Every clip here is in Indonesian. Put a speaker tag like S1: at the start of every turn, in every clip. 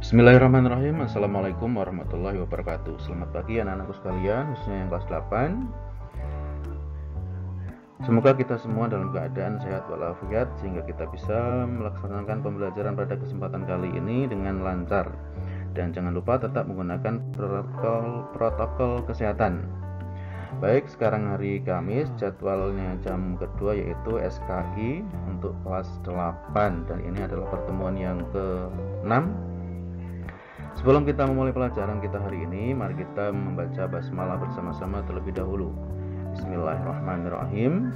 S1: Bismillahirrahmanirrahim. Assalamualaikum warahmatullahi wabarakatuh. Selamat pagi anak-anakku sekalian, khususnya yang kelas 8. Semoga kita semua dalam keadaan sehat walafiat sehingga kita bisa melaksanakan pembelajaran pada kesempatan kali ini dengan lancar. Dan jangan lupa tetap menggunakan protokol kesehatan. Baik, sekarang hari Kamis, jadwalnya jam kedua yaitu SKI untuk kelas 8, dan ini adalah pertemuan yang ke-6. Sebelum kita memulai pelajaran kita hari ini, mari kita membaca basmalah bersama-sama terlebih dahulu. Bismillahirrahmanirrahim.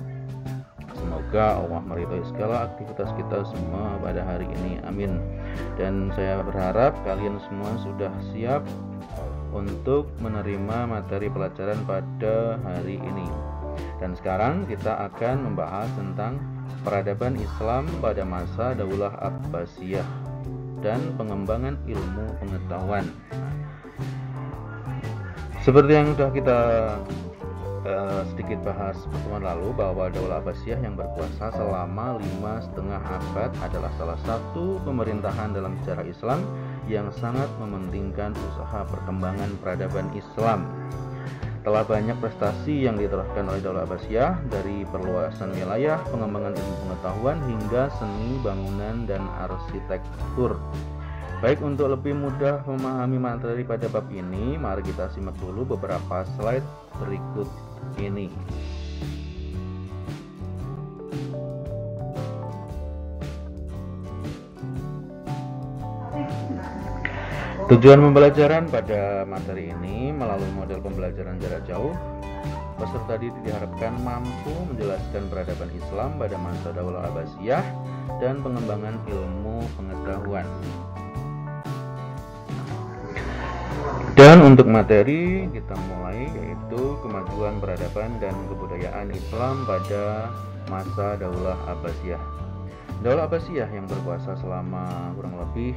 S1: Semoga Allah meridhai segala aktivitas kita semua pada hari ini. Amin. Dan saya berharap kalian semua sudah siap untuk menerima materi pelajaran pada hari ini. Dan sekarang kita akan membahas tentang peradaban Islam pada masa Daulah Abbasiyah dan pengembangan ilmu pengetahuan. Seperti yang sudah kita sedikit bahas pertemuan lalu, bahwa Daulah Abbasiyah yang berkuasa selama 5,5 abad adalah salah satu pemerintahan dalam sejarah Islam yang sangat mementingkan usaha perkembangan peradaban Islam. Telah banyak prestasi yang diteruskan oleh Daulah Abbasiyah, dari perluasan wilayah, pengembangan ilmu pengetahuan, hingga seni bangunan dan arsitektur. Baik, untuk lebih mudah memahami materi pada bab ini, mari kita simak dulu beberapa slide berikut ini. Tujuan pembelajaran pada materi ini melalui model pembelajaran jarak jauh, peserta didik diharapkan mampu menjelaskan peradaban Islam pada masa Daulah Abbasiyah dan pengembangan ilmu pengetahuan. Dan untuk materi kita mulai, yaitu kemajuan peradaban dan kebudayaan Islam pada masa Daulah Abbasiyah. Daulah Abbasiyah yang berkuasa selama kurang lebih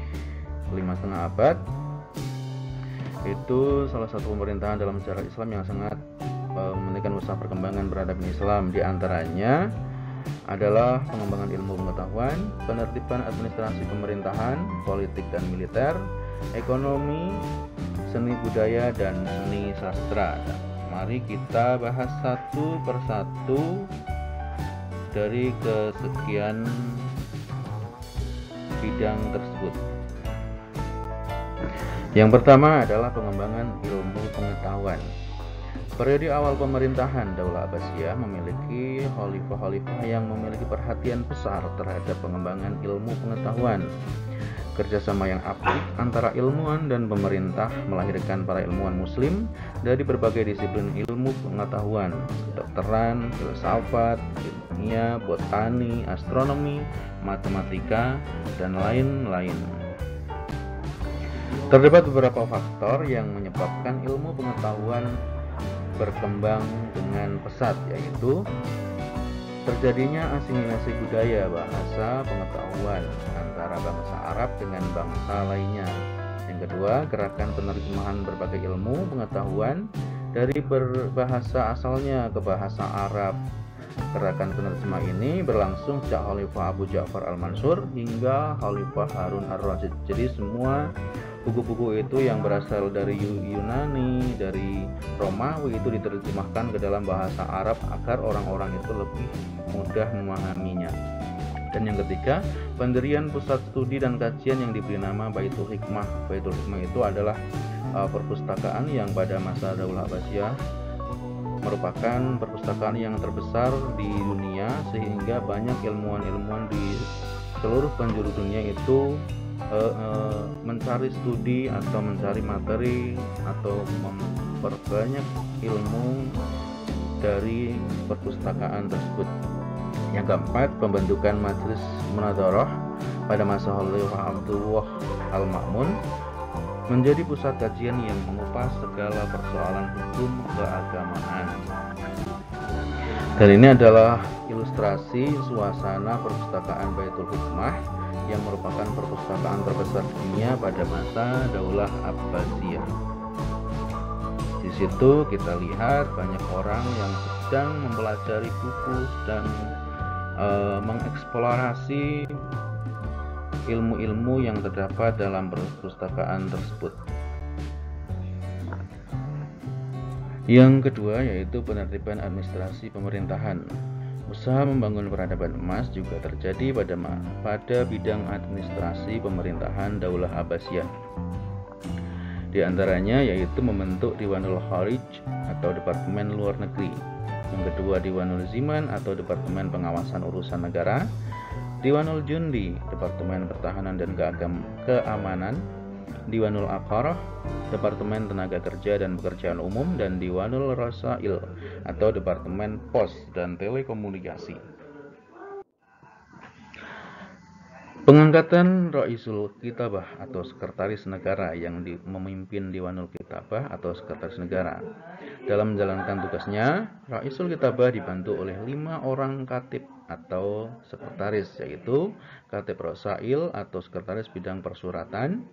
S1: 5,5 abad itu salah satu pemerintahan dalam sejarah Islam yang sangat mementingkan usaha perkembangan peradaban Islam. Di antaranya adalah pengembangan ilmu pengetahuan, penertiban administrasi pemerintahan, politik dan militer, ekonomi, seni budaya, dan seni sastra. Mari kita bahas satu persatu dari kesekian bidang tersebut. Yang pertama adalah pengembangan ilmu pengetahuan. Periode awal pemerintahan Daulah Abbasiyah memiliki khalifah-khalifah yang memiliki perhatian besar terhadap pengembangan ilmu pengetahuan. Kerjasama yang apik antara ilmuwan dan pemerintah melahirkan para ilmuwan muslim dari berbagai disiplin ilmu pengetahuan, kedokteran, filsafat, kimia, botani, astronomi, matematika, dan lain-lain. Terdapat beberapa faktor yang menyebabkan ilmu pengetahuan berkembang dengan pesat, yaitu terjadinya asimilasi budaya, bahasa, pengetahuan antara bangsa Arab dengan bangsa lainnya. Yang kedua, gerakan penerjemahan berbagai ilmu pengetahuan dari berbahasa asalnya ke bahasa Arab. Gerakan penerjemah ini berlangsung sejak Khalifah Abu Ja'far Al-Mansur hingga Khalifah Harun Ar-Rasyid. Jadi semua buku-buku itu yang berasal dari Yunani, dari Romawi itu diterjemahkan ke dalam bahasa Arab agar orang-orang itu lebih mudah memahaminya. Dan yang ketiga, pendirian pusat studi dan kajian yang diberi nama Baitul Hikmah. Baitul Hikmah itu adalah perpustakaan yang pada masa Daulah Abbasiyah merupakan perpustakaan yang terbesar di dunia, sehingga banyak ilmuwan-ilmuwan di seluruh penjuru dunia itu mencari studi atau mencari materi atau memperbanyak ilmu dari perpustakaan tersebut. Yang keempat, pembentukan Majelis Munadharah pada masa Khalifah Abdullah Al-Ma'mun menjadi pusat kajian yang mengupas segala persoalan hukum keagamaan. Dan ini adalah ilustrasi suasana perpustakaan Baitul Hikmah yang merupakan perpustakaan terbesar dunia pada masa Daulah Abbasiyah. Di situ kita lihat banyak orang yang sedang mempelajari buku, sedang mengeksplorasi ilmu-ilmu yang terdapat dalam perpustakaan tersebut. Yang kedua yaitu penertiban administrasi pemerintahan. Usaha membangun peradaban emas juga terjadi pada bidang administrasi pemerintahan Daulah Abbasiyah. Di antaranya yaitu membentuk Diwanul Kharij atau Departemen Luar Negeri. Yang kedua Diwanul Ziman atau Departemen Pengawasan Urusan Negara. Diwanul Jundi, Departemen Pertahanan dan Keamanan. Diwanul Aqarah, Departemen Tenaga Kerja dan Pekerjaan Umum, dan Diwanul Rasail atau Departemen Pos dan Telekomunikasi. Pengangkatan Raisul Kitabah atau Sekretaris Negara yang memimpin Diwanul Kitabah atau Sekretaris Negara. Dalam menjalankan tugasnya, Raisul Kitabah dibantu oleh 5 orang katib atau sekretaris, yaitu Katib Rasail atau Sekretaris Bidang Persuratan.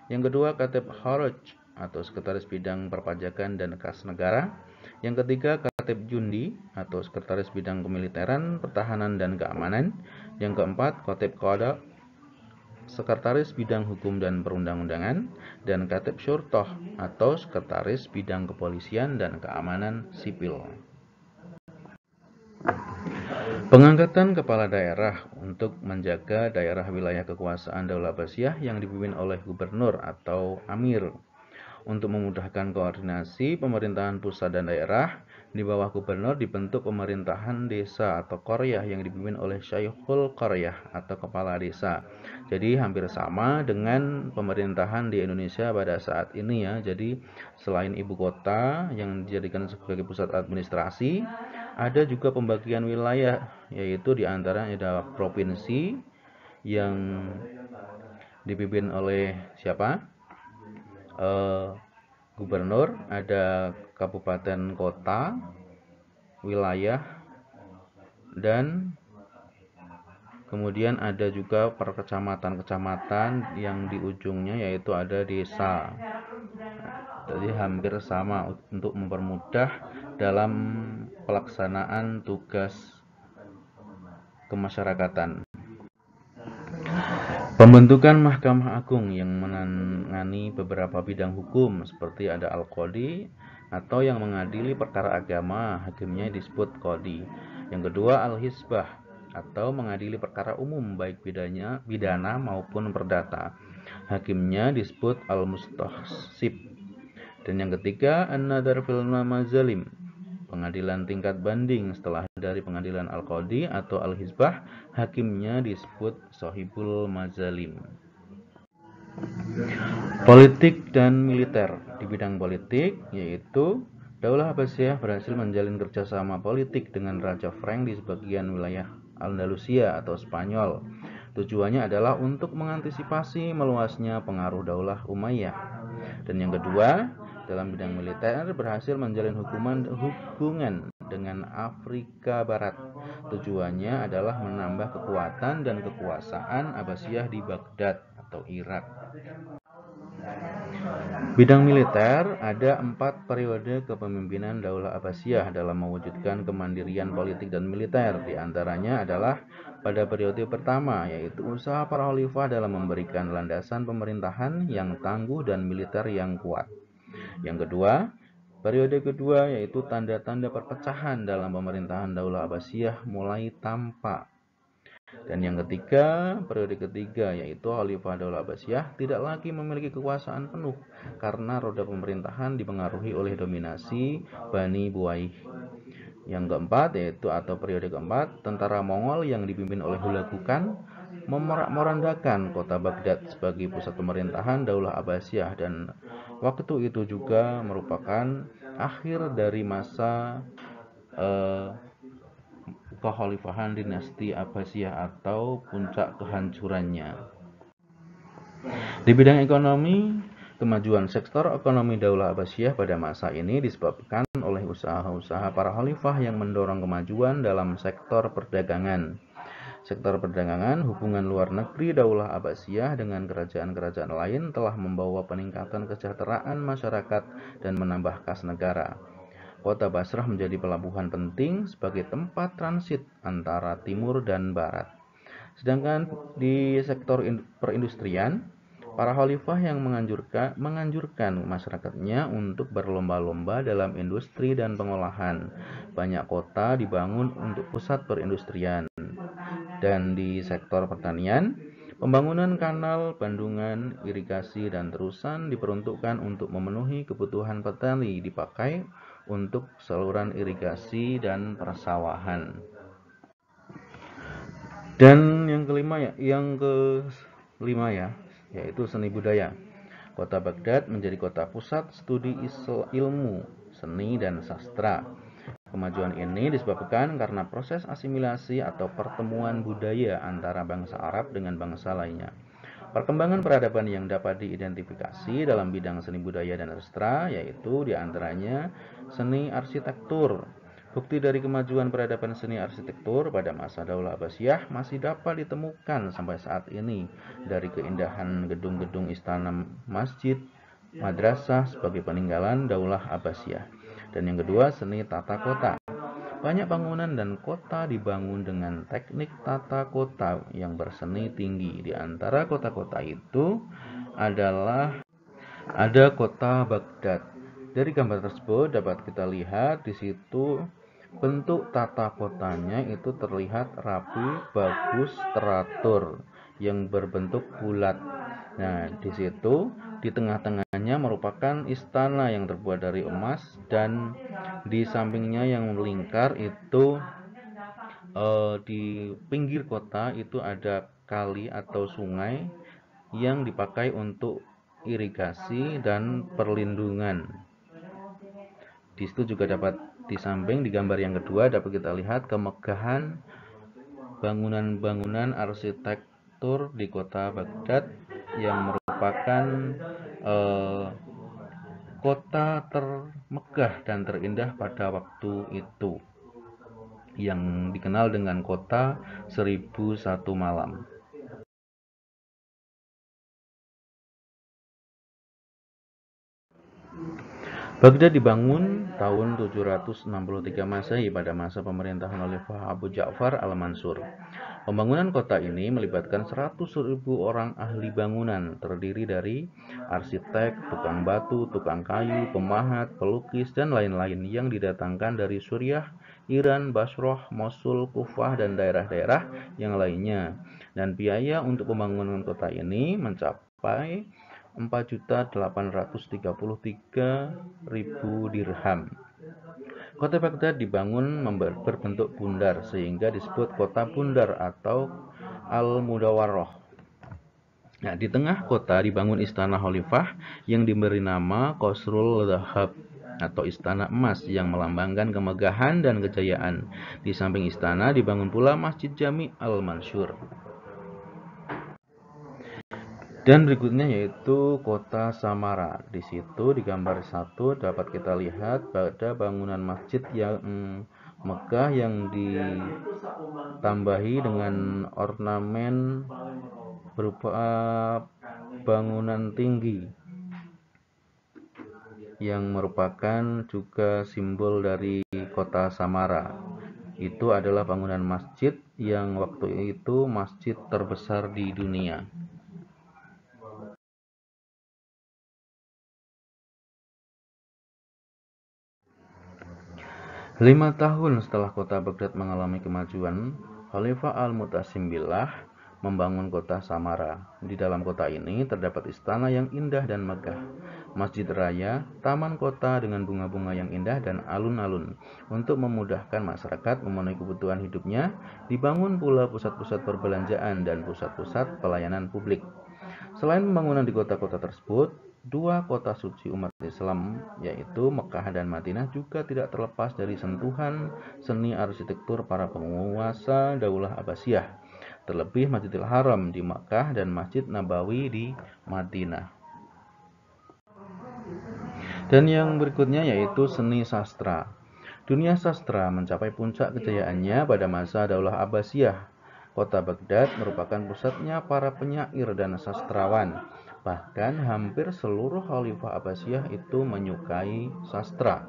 S1: Yang kedua Katib Kharaj atau Sekretaris Bidang Perpajakan dan Kas Negara. Yang ketiga Katib Jundi atau Sekretaris Bidang Kemiliteran, Pertahanan dan Keamanan. Yang keempat Katib Qada, Sekretaris Bidang Hukum dan Perundang-undangan. Dan Katib Syurtoh atau Sekretaris Bidang Kepolisian dan Keamanan Sipil. Pengangkatan kepala daerah untuk menjaga daerah wilayah kekuasaan Daulah Abbasiyah yang dipimpin oleh gubernur atau amir. Untuk memudahkan koordinasi pemerintahan pusat dan daerah, di bawah gubernur dibentuk pemerintahan desa atau qaryah yang dipimpin oleh Syaikhul Qaryah atau kepala desa. Jadi hampir sama dengan pemerintahan di Indonesia pada saat ini ya. Jadi selain ibu kota yang dijadikan sebagai pusat administrasi, ada juga pembagian wilayah, yaitu diantaranya ada provinsi yang dipimpin oleh siapa? Gubernur, ada kabupaten kota, wilayah, dan kemudian ada juga per kecamatan-kecamatan yang di ujungnya yaitu ada desa. Jadi hampir sama untuk mempermudah dalam pelaksanaan tugas kemasyarakatan. Pembentukan Mahkamah Agung yang menangani beberapa bidang hukum seperti ada Al-Qadi atau yang mengadili perkara agama, hakimnya disebut Qadi. Yang kedua Al-Hisbah atau mengadili perkara umum baik pidana maupun perdata, hakimnya disebut Al-Mustahsib. Dan yang ketiga An-Nadhar fil Mazalim, pengadilan tingkat banding setelah dari pengadilan Al-Qadi atau Al-Hisbah, hakimnya disebut Shahibul Mazalim. Politik dan militer. Di bidang politik yaitu Daulah Abbasiyah berhasil menjalin kerjasama politik dengan Raja Frank di sebagian wilayah Andalusia atau Spanyol. Tujuannya adalah untuk mengantisipasi meluasnya pengaruh Daulah Umayyah. Dan yang kedua, dalam bidang militer berhasil menjalin hubungan dengan Afrika Barat. Tujuannya adalah menambah kekuatan dan kekuasaan Abbasiyah di Baghdad atau Irak. Bidang militer, ada 4 periode kepemimpinan Daulah Abbasiyah dalam mewujudkan kemandirian politik dan militer. Di antaranya adalah pada periode pertama, yaitu usaha para khalifah dalam memberikan landasan pemerintahan yang tangguh dan militer yang kuat. Yang kedua, periode kedua yaitu tanda-tanda perpecahan dalam pemerintahan Daulah Abbasiyah mulai tampak. Dan yang ketiga, periode ketiga yaitu Khalifah Daulah Abbasiyah tidak lagi memiliki kekuasaan penuh karena roda pemerintahan dipengaruhi oleh dominasi Bani Buaih. Yang keempat yaitu atau periode keempat, tentara Mongol yang dipimpin oleh Hulagu Khan memorandakan kota Baghdad sebagai pusat pemerintahan Daulah Abbasiyah, dan waktu itu juga merupakan akhir dari masa kekhalifahan dinasti Abbasiyah atau puncak kehancurannya. Di bidang ekonomi, kemajuan sektor ekonomi Daulah Abbasiyah pada masa ini disebabkan oleh usaha-usaha para khalifah yang mendorong kemajuan dalam sektor perdagangan. Sektor perdagangan, hubungan luar negeri Daulah Abbasiyah dengan kerajaan-kerajaan lain telah membawa peningkatan kesejahteraan masyarakat dan menambah kas negara. Kota Basrah menjadi pelabuhan penting sebagai tempat transit antara timur dan barat. Sedangkan di sektor perindustrian, para khalifah yang menganjurkan masyarakatnya untuk berlomba-lomba dalam industri dan pengolahan. Banyak kota dibangun untuk pusat perindustrian. Dan di sektor pertanian, pembangunan kanal, bendungan, irigasi, dan terusan diperuntukkan untuk memenuhi kebutuhan petani, dipakai untuk saluran irigasi dan persawahan. Dan yang kelima yaitu seni budaya. Kota Baghdad menjadi kota pusat studi ilmu, seni, dan sastra. Kemajuan ini disebabkan karena proses asimilasi atau pertemuan budaya antara bangsa Arab dengan bangsa lainnya. Perkembangan peradaban yang dapat diidentifikasi dalam bidang seni budaya dan sastra yaitu diantaranya seni arsitektur. Bukti dari kemajuan peradaban seni arsitektur pada masa Daulah Abbasiyah masih dapat ditemukan sampai saat ini dari keindahan gedung-gedung istana, masjid, madrasah sebagai peninggalan Daulah Abbasiyah. Dan yang kedua, seni tata kota. Banyak bangunan dan kota dibangun dengan teknik tata kota yang berseni tinggi. Di antara kota-kota itu adalah ada kota Baghdad. Dari gambar tersebut dapat kita lihat di situ bentuk tata kotanya itu terlihat rapi, bagus, teratur, yang berbentuk bulat. Nah, di situ di tengah-tengahnya merupakan istana yang terbuat dari emas, dan di sampingnya yang melingkar itu di pinggir kota itu ada kali atau sungai yang dipakai untuk irigasi dan perlindungan. Di situ juga dapat di samping di gambar yang kedua dapat kita lihat kemegahan bangunan-bangunan arsitektur di kota Baghdad yang merupakan kota termegah dan terindah pada waktu itu, yang dikenal dengan kota 1001 malam. Baghdad dibangun tahun 763 Masehi pada masa pemerintahan Khalifah Abu Ja'far al-Mansur. Pembangunan kota ini melibatkan 100.000 orang ahli bangunan, terdiri dari arsitek, tukang batu, tukang kayu, pemahat, pelukis, dan lain-lain yang didatangkan dari Suriah, Iran, Basrah, Mosul, Kufah, dan daerah-daerah yang lainnya. Dan biaya untuk pembangunan kota ini mencapai 4.833.000 dirham. Kota Baghdad dibangun berbentuk bundar sehingga disebut kota bundar atau Al-Mudawwarah. Nah, di tengah kota dibangun istana khalifah yang diberi nama Qasrul Dhahab atau istana emas yang melambangkan kemegahan dan kejayaan. Di samping istana dibangun pula Masjid Jami' Al-Mansyur. Dan berikutnya yaitu kota Samara. Di situ di gambar 1 dapat kita lihat pada bangunan masjid yang megah yang ditambahi dengan ornamen berupa bangunan tinggi yang merupakan juga simbol dari kota Samara. Itu adalah bangunan masjid yang waktu itu masjid terbesar di dunia. 5 tahun setelah kota Baghdad mengalami kemajuan, Khalifah Al-Mu'tasim Billah membangun kota Samara. Di dalam kota ini terdapat istana yang indah dan megah, masjid raya, taman kota dengan bunga-bunga yang indah dan alun-alun. Untuk memudahkan masyarakat memenuhi kebutuhan hidupnya, dibangun pula pusat-pusat perbelanjaan dan pusat-pusat pelayanan publik. Selain pembangunan di kota-kota tersebut, 2 kota suci umat Islam yaitu Mekah dan Madinah juga tidak terlepas dari sentuhan seni arsitektur para penguasa Daulah Abbasiyah, terlebih Masjidil Haram di Mekah dan Masjid Nabawi di Madinah. Dan yang berikutnya yaitu seni sastra. Dunia sastra mencapai puncak kejayaannya pada masa Daulah Abbasiyah. Kota Baghdad merupakan pusatnya para penyair dan sastrawan. Bahkan hampir seluruh Khalifah Abbasiyah itu menyukai sastra.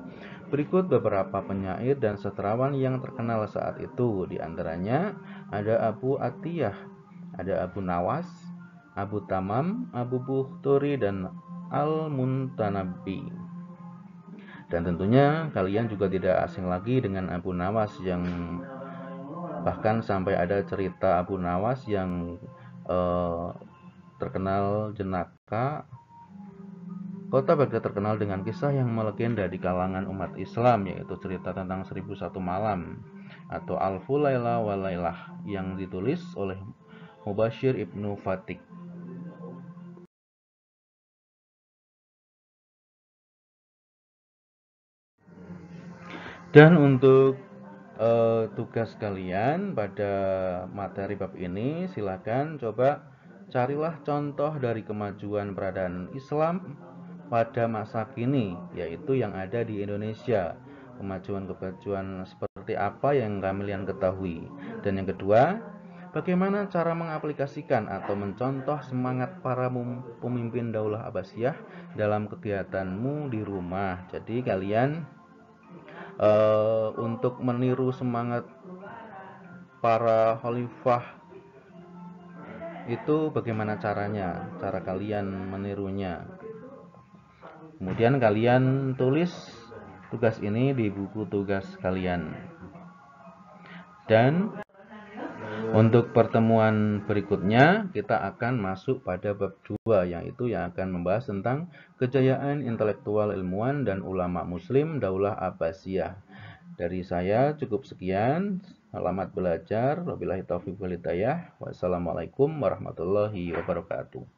S1: Berikut beberapa penyair dan sastrawan yang terkenal saat itu. Di antaranya ada Abu Atiyah Ada Abu Nawas, Abu Tamam, Abu Bukhturi, dan Al-Muntanabi. Dan tentunya kalian juga tidak asing lagi dengan Abu Nawas, yang bahkan sampai ada cerita Abu Nawas yang terkenal jenaka. Kota Baghdad terkenal dengan kisah yang melegenda di kalangan umat Islam, yaitu cerita tentang 1001 malam atau Alfu Laila wa Lailah yang ditulis oleh Mubashir Ibnu Fatik. Dan untuk tugas kalian pada materi bab ini, silakan coba carilah contoh dari kemajuan peradaban Islam pada masa kini, yaitu yang ada di Indonesia. Kemajuan-kemajuan seperti apa yang kalian ketahui. Dan yang kedua, bagaimana cara mengaplikasikan atau mencontoh semangat para pemimpin Daulah Abbasiyah dalam kegiatanmu di rumah. Jadi kalian untuk meniru semangat para khalifah itu bagaimana caranya, cara kalian menirunya. Kemudian kalian tulis tugas ini di buku tugas kalian. Dan untuk pertemuan berikutnya kita akan masuk pada bab 2, yaitu yang akan membahas tentang kejayaan intelektual ilmuwan dan ulama muslim Daulah Abbasiyah. Dari saya cukup sekian. Selamat belajar. Wabillahi taufiq wal hidayah. Wassalamualaikum warahmatullahi wabarakatuh.